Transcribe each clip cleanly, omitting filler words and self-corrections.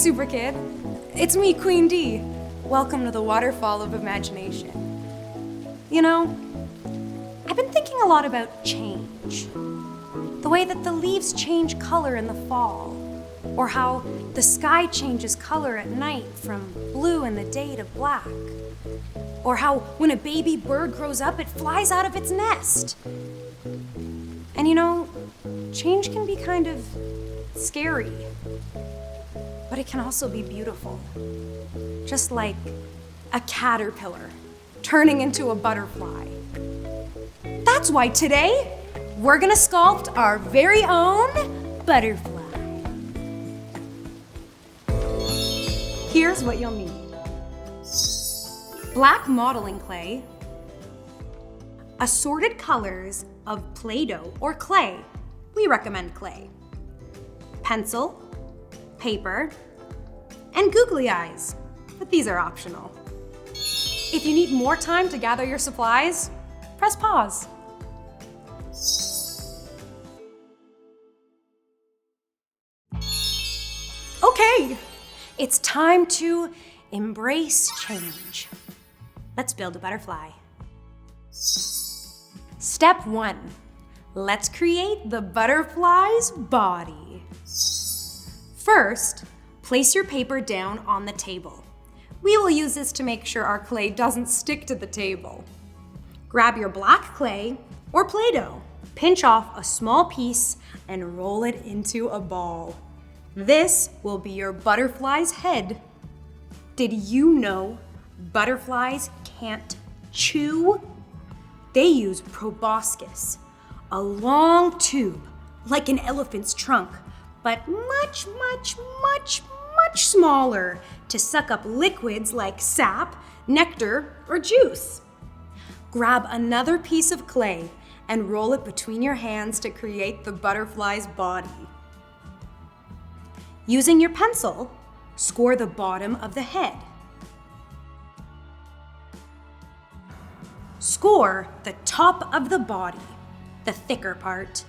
Super Kid. It's me, Queen Dee. Welcome to the waterfall of imagination. You know, I've been thinking a lot about change. The way that the leaves change color in the fall, or how the sky changes color at night from blue in the day to black, or how when a baby bird grows up, it flies out of its nest. And you know, change can be kind of scary, but it can also be beautiful. Just like a caterpillar turning into a butterfly. That's why today, we're gonna sculpt our very own butterfly. Here's what you'll need. Black modeling clay, assorted colors of play-doh or clay. We recommend clay. Pencil, paper, and googly eyes, but these are optional. If you need more time to gather your supplies, press pause. Okay, it's time to embrace change. Let's build a butterfly. Step 1, let's create the butterfly's body. First, place your paper down on the table. We will use this to make sure our clay doesn't stick to the table. Grab your black clay or play-doh, pinch off a small piece and roll it into a ball. This will be your butterfly's head. Did you know butterflies can't chew? They use proboscis, a long tube like an elephant's trunk, but much smaller to suck up liquids like sap, nectar, or juice. Grab another piece of clay and roll it between your hands to create the butterfly's body. Using your pencil, score the bottom of the head. Score the top of the body, the thicker part.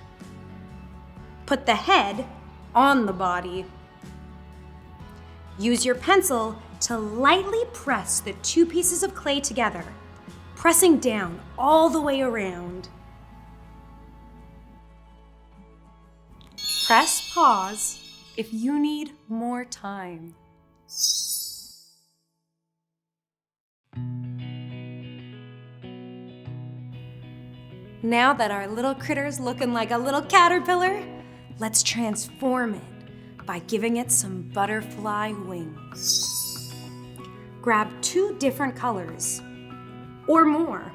Put the head on the body. Use your pencil to lightly press the two pieces of clay together, pressing down all the way around. Press pause if you need more time. Now that our little critter's looking like a little caterpillar, let's transform it by giving it some butterfly wings. Grab 2 different colors, or more.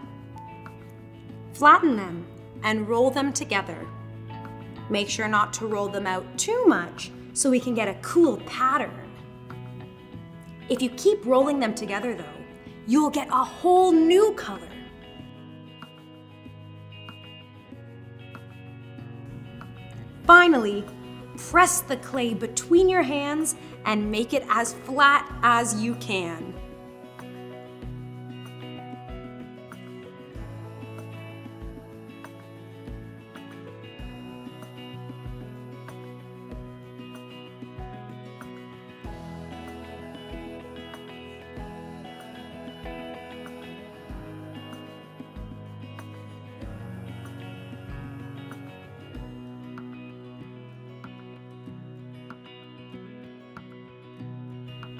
Flatten them and roll them together. Make sure not to roll them out too much so we can get a cool pattern. If you keep rolling them together though, you'll get a whole new color. Finally, press the clay between your hands and make it as flat as you can.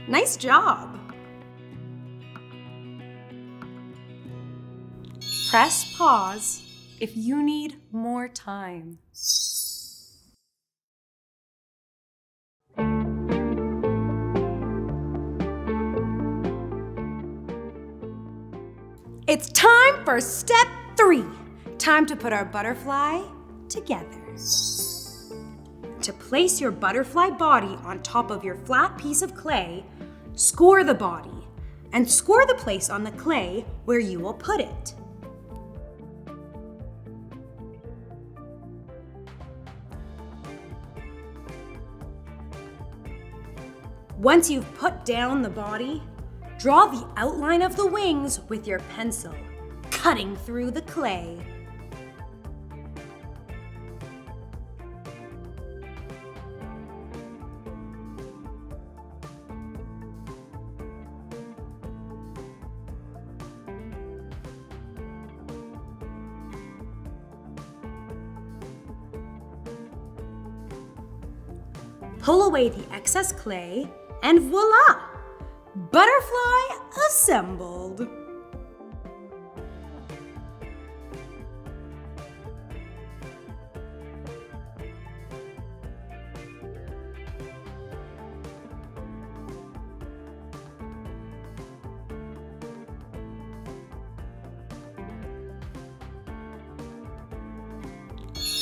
Nice job! Press pause if you need more time. It's time for step 3. Time to put our butterfly together. To place your butterfly body on top of your flat piece of clay, score the body and score the place on the clay where you will put it. Once you've put down the body, draw the outline of the wings with your pencil, cutting through the clay. Pull away the excess clay, and voila! Butterfly assembled.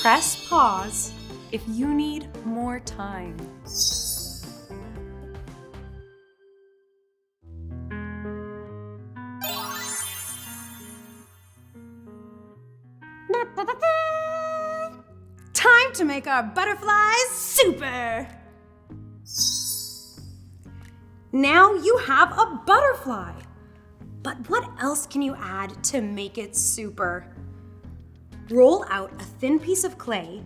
Press pause if you need more time. Time to make our butterflies super! Now you have a butterfly. But what else can you add to make it super? Roll out a thin piece of clay,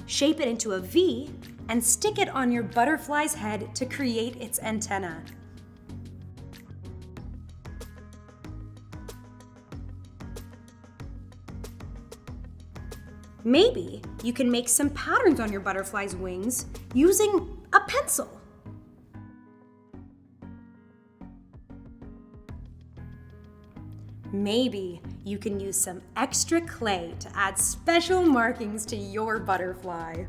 shape it into a V, and stick it on your butterfly's head to create its antenna. Maybe you can make some patterns on your butterfly's wings using a pencil. Maybe you can use some extra clay to add special markings to your butterfly.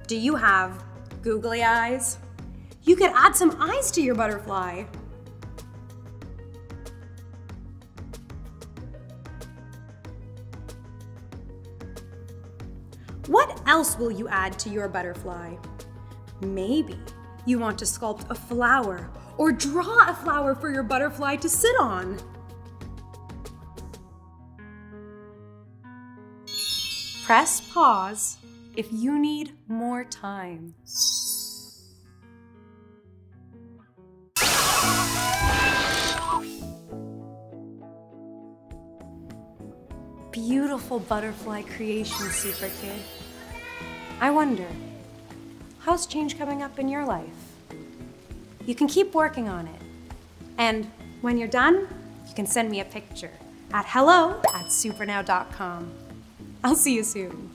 Do you have googly eyes? You could add some eyes to your butterfly. What else will you add to your butterfly? Maybe you want to sculpt a flower or draw a flower for your butterfly to sit on. Press pause if you need more time. Beautiful butterfly creation, Super Kid. I wonder, how's change coming up in your life? You can keep working on it. And when you're done, you can send me a picture at hello@supernow.com. I'll see you soon.